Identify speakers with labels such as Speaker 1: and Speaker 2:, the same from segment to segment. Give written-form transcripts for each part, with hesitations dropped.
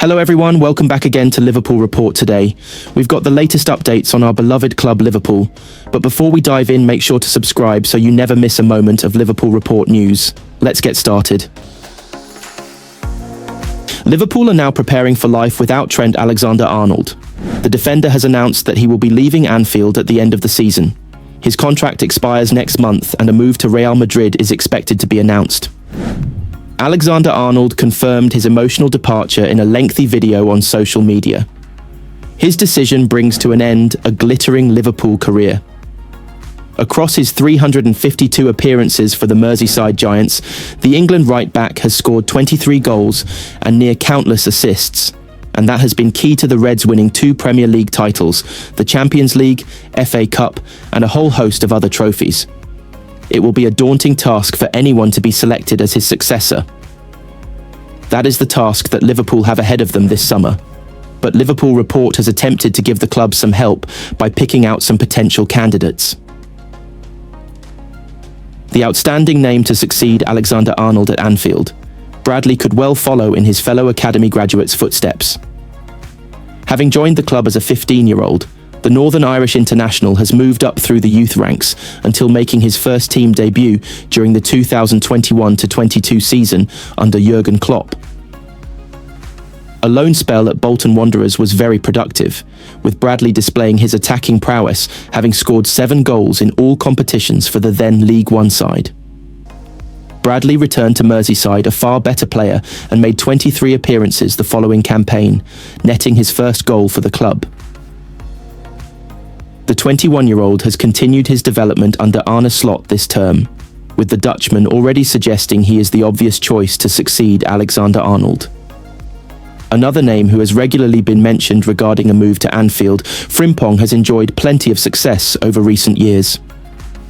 Speaker 1: Hello everyone, welcome back again to Liverpool Report today. We've got the latest updates on our beloved club Liverpool, but before we dive in, make sure to subscribe so you never miss a moment of Liverpool Report news. Let's get started. Liverpool are now preparing for life without Trent Alexander-Arnold. The defender has announced that he will be leaving Anfield at the end of the season. His contract expires next month and a move to Real Madrid is expected to be announced. Alexander-Arnold confirmed his emotional departure in a lengthy video on social media. His decision brings to an end a glittering Liverpool career. Across his 352 appearances for the Merseyside Giants, the England right-back has scored 23 goals and near countless assists, and that has been key to the Reds winning 2 Premier League titles, the Champions League, FA Cup, and a whole host of other trophies. It will be a daunting task for anyone to be selected as his successor. That is the task that Liverpool have ahead of them this summer. But Liverpool Report has attempted to give the club some help by picking out some potential candidates. The outstanding name to succeed Alexander-Arnold at Anfield, Bradley could well follow in his fellow academy graduates' footsteps. Having joined the club as a 15-year-old, the Northern Irish international has moved up through the youth ranks until making his first team debut during the 2021-22 season under Jurgen Klopp. A loan spell at Bolton Wanderers was very productive, with Bradley displaying his attacking prowess, having scored 7 goals in all competitions for the then League One side. Bradley returned to Merseyside a far better player and made 23 appearances the following campaign, netting his first goal for the club. The 21-year-old has continued his development under arneslot this term, with the Dutchman already suggesting he is the obvious choice to succeed Alexander-Arnold. Another name who has regularly been mentioned regarding a move to Anfield, Frimpong has enjoyed plenty of success over recent years.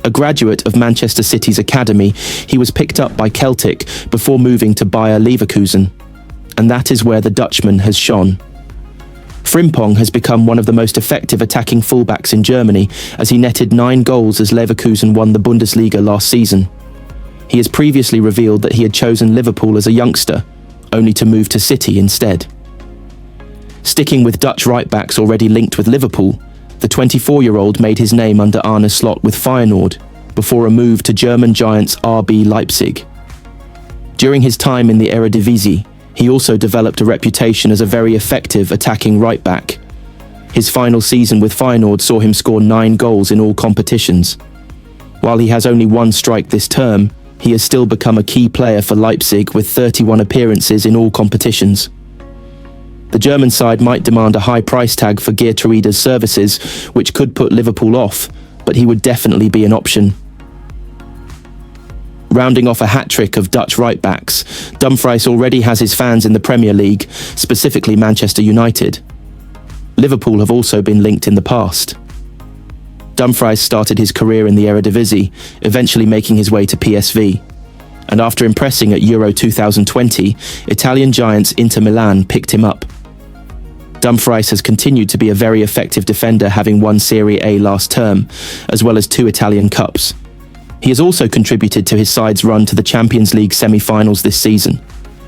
Speaker 1: A graduate of Manchester City's academy, he was picked up by Celtic before moving to Bayer Leverkusen, and that is where the Dutchman has shone. Frimpong has become one of the most effective attacking fullbacks in Germany as he netted 9 goals as Leverkusen won the Bundesliga last season. He has previously revealed that he had chosen Liverpool as a youngster, only to move to City instead. Sticking with Dutch right-backs already linked with Liverpool, the 24-year-old made his name under Arne Slot with Feyenoord before a move to German giants RB Leipzig. During his time in the Eredivisie, he also developed a reputation as a very effective attacking right-back. His final season with Feyenoord saw him score 9 goals in all competitions. While he has only 1 strike this term, he has still become a key player for Leipzig with 31 appearances in all competitions. The German side might demand a high price tag for Geertruida's services, which could put Liverpool off, but he would definitely be an option. Rounding off a hat-trick of Dutch right-backs, Dumfries already has his fans in the Premier League, specifically Manchester United. Liverpool have also been linked in the past. Dumfries started his career in the Eredivisie, eventually making his way to PSV. And after impressing at Euro 2020, Italian giants Inter Milan picked him up. Dumfries has continued to be a very effective defender, having won Serie A last term, as well as 2 Italian Cups. He has also contributed to his side's run to the Champions League semi-finals this season.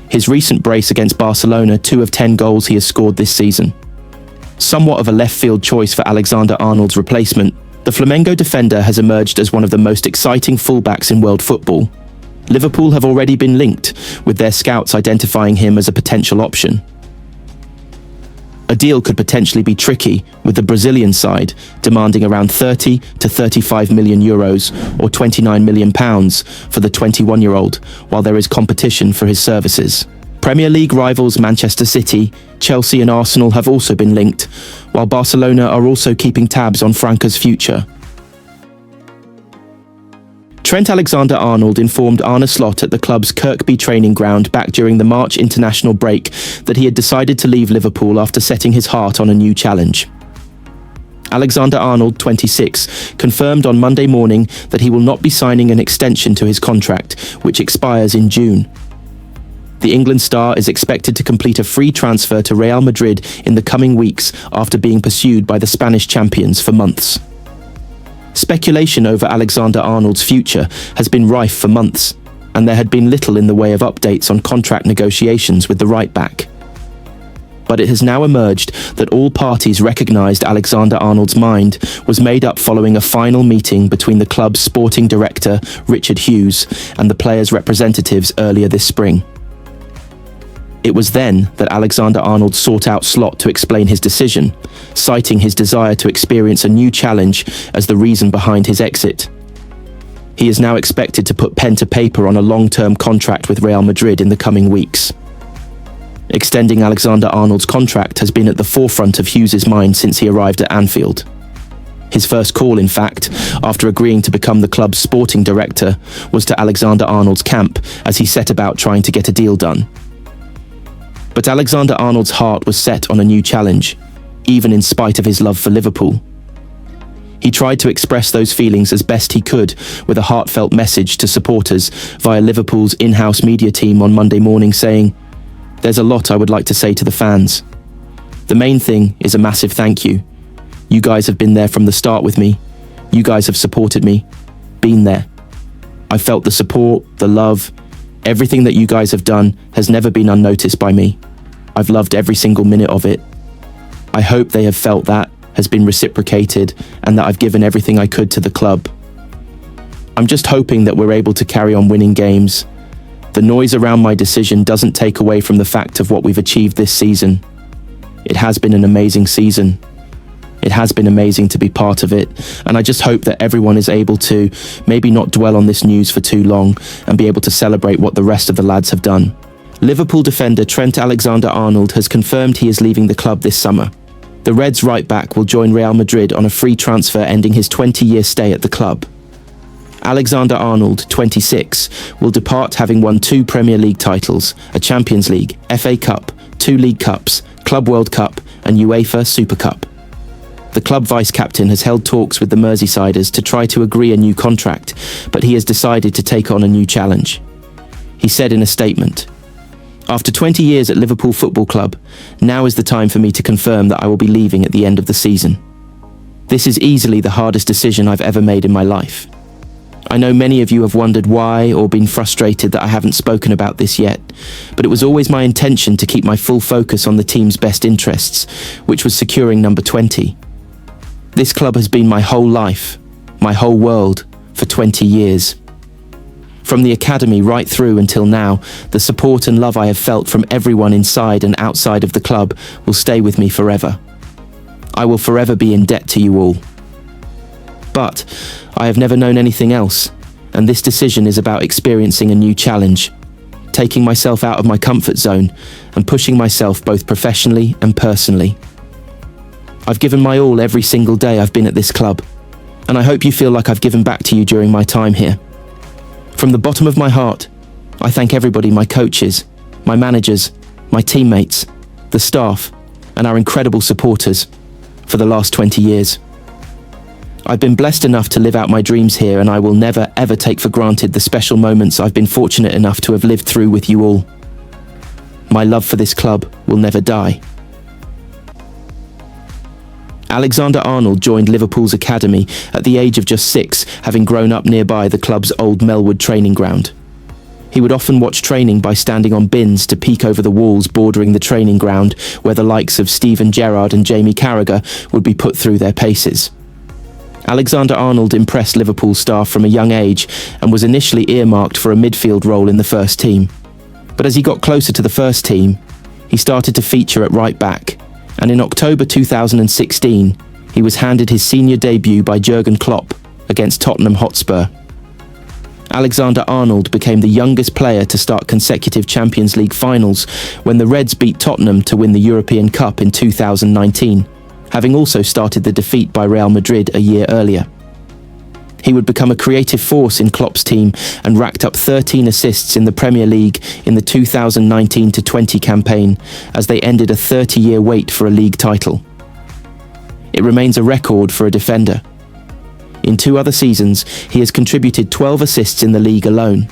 Speaker 1: His recent brace against Barcelona, 2 of 10 goals he has scored this season. Somewhat of a left-field choice for Alexander-Arnold's replacement, the Flamengo defender has emerged as one of the most exciting fullbacks in world football. Liverpool have already been linked, with their scouts identifying him as a potential option. A deal could potentially be tricky, with the Brazilian side demanding around 30 to 35 million euros or £29 million for the 21-year-old, while there is competition for his services. Premier League rivals Manchester City, Chelsea and Arsenal have also been linked, while Barcelona are also keeping tabs on Franca's future. Trent Alexander-Arnold informed Arne Slot at the club's Kirkby training ground back during the March international break that he had decided to leave Liverpool after setting his heart on a new challenge. Alexander-Arnold, 26, confirmed on Monday morning that he will not be signing an extension to his contract, which expires in June. The England star is expected to complete a free transfer to Real Madrid in the coming weeks after being pursued by the Spanish champions for months. Speculation over Alexander-Arnold's future has been rife for months, and there had been little in the way of updates on contract negotiations with the right-back. but it has now emerged that all parties recognised Alexander-Arnold's mind was made up following a final meeting between the club's sporting director, Richard Hughes, and the players' representatives earlier this spring. It was then that Alexander-Arnold sought out Slot to explain his decision, citing his desire to experience a new challenge as the reason behind his exit. He is now expected to put pen to paper on a long-term contract with Real Madrid in the coming weeks. Extending Alexander-Arnold's contract has been at the forefront of Hughes's mind since he arrived at Anfield. His first call, in fact, after agreeing to become the club's sporting director, was to Alexander-Arnold's camp as he set about trying to get a deal done. But Alexander-Arnold's heart was set on a new challenge, even in spite of his love for Liverpool. He tried to express those feelings as best he could with a heartfelt message to supporters via Liverpool's in-house media team on Monday morning saying, "There's a lot I would like to say to the fans. The main thing is a massive thank you. You guys have been there from the start with me. You guys have supported me. Been there. I felt the support, the love. Everything that you guys have done has never been unnoticed by me. I've loved every single minute of it. I hope they have felt that has been reciprocated and that I've given everything I could to the club. I'm just hoping that we're able to carry on winning games. The noise around my decision doesn't take away from the fact of what we've achieved this season. It has been an amazing season. It has been amazing to be part of it, and I just hope that everyone is able to maybe not dwell on this news for too long and be able to celebrate what the rest of the lads have done." Liverpool defender Trent Alexander-Arnold has confirmed he is leaving the club this summer. The Reds right-back will join Real Madrid on a free transfer ending his 20-year stay at the club. Alexander-Arnold, 26, will depart having won 2 Premier League titles, a Champions League, FA Cup, 2 League Cups, Club World Cup and UEFA Super Cup. The club vice-captain has held talks with the Merseysiders to try to agree a new contract, but he has decided to take on a new challenge. He said in a statement, "After 20 years at Liverpool Football Club, now is the time for me to confirm that I will be leaving at the end of the season. This is easily the hardest decision I've ever made in my life. I know many of you have wondered why or been frustrated that I haven't spoken about this yet, but it was always my intention to keep my full focus on the team's best interests, which was securing number 20. This club has been my whole life, my whole world, for 20 years. From the academy right through until now, the support and love I have felt from everyone inside and outside of the club will stay with me forever. I will forever be in debt to you all. But I have never known anything else, and this decision is about experiencing a new challenge, taking myself out of my comfort zone and pushing myself both professionally and personally. I've given my all every single day I've been at this club, and I hope you feel like I've given back to you during my time here. From the bottom of my heart, I thank everybody, my coaches, my managers, my teammates, the staff, and our incredible supporters for the last 20 years. I've been blessed enough to live out my dreams here, and I will never ever take for granted the special moments I've been fortunate enough to have lived through with you all. My love for this club will never die." Alexander-Arnold joined Liverpool's academy at the age of just 6, having grown up nearby the club's old Melwood training ground. He would often watch training by standing on bins to peek over the walls bordering the training ground where the likes of Steven Gerrard and Jamie Carragher would be put through their paces. Alexander-Arnold impressed Liverpool staff from a young age and was initially earmarked for a midfield role in the first team. But as he got closer to the first team, he started to feature at right back, and in October 2016, he was handed his senior debut by Jurgen Klopp against Tottenham Hotspur. Alexander-Arnold became the youngest player to start consecutive Champions League finals when the Reds beat Tottenham to win the European Cup in 2019, having also started the defeat by Real Madrid a year earlier. He would become a creative force in Klopp's team and racked up 13 assists in the Premier League in the 2019-20 campaign as they ended a 30-year wait for a league title. It remains a record for a defender. In 2 other seasons, he has contributed 12 assists in the league alone.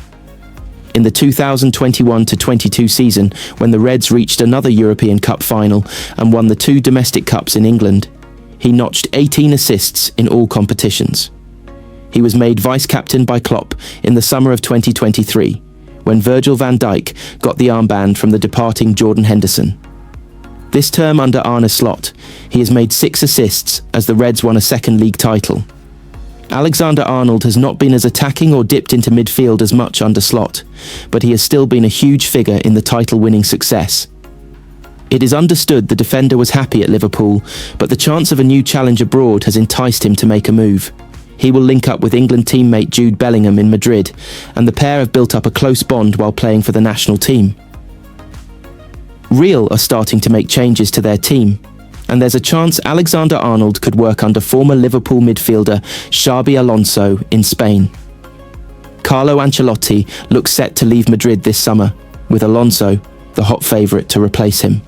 Speaker 1: In the 2021-22 season, when the Reds reached another European Cup final and won the 2 domestic cups in England, he notched 18 assists in all competitions. He was made vice-captain by Klopp in the summer of 2023, when Virgil van Dijk got the armband from the departing Jordan Henderson. This term under Arne Slot, he has made 6 assists as the Reds won a second league title. Alexander-Arnold has not been as attacking or dipped into midfield as much under Slot, but he has still been a huge figure in the title-winning success. It is understood the defender was happy at Liverpool, but the chance of a new challenge abroad has enticed him to make a move. He will link up with England teammate Jude Bellingham in Madrid, and the pair have built up a close bond while playing for the national team. Real are starting to make changes to their team, and there's a chance Alexander-Arnold could work under former Liverpool midfielder Xabi Alonso in Spain. Carlo Ancelotti looks set to leave Madrid this summer, with Alonso the hot favourite to replace him.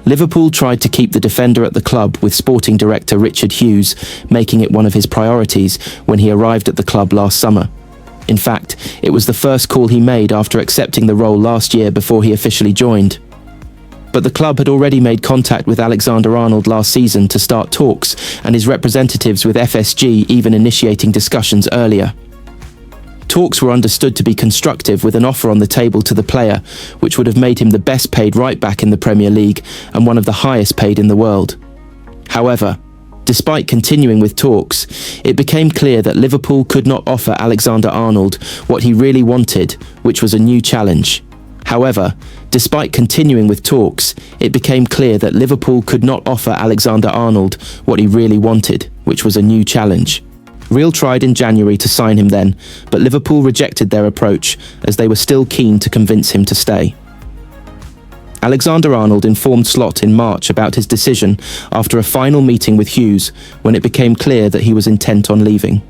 Speaker 1: Liverpool tried to keep the defender at the club, with sporting director Richard Hughes making it one of his priorities when he arrived at the club last summer. In fact, it was the first call he made after accepting the role last year before he officially joined. But the club had already made contact with Alexander-Arnold last season to start talks, and his representatives with FSG even initiating discussions earlier. Talks were understood to be constructive, with an offer on the table to the player, which would have made him the best paid right-back in the Premier League and one of the highest paid in the world. However, despite continuing with talks, it became clear that Liverpool could not offer Alexander-Arnold what he really wanted, which was a new challenge. However, despite continuing with talks, it became clear that Liverpool could not offer Alexander-Arnold what he really wanted, which was a new challenge. Real tried in January to sign him then, but Liverpool rejected their approach as they were still keen to convince him to stay. Alexander-Arnold informed Slot in March about his decision after a final meeting with Hughes, when it became clear that he was intent on leaving.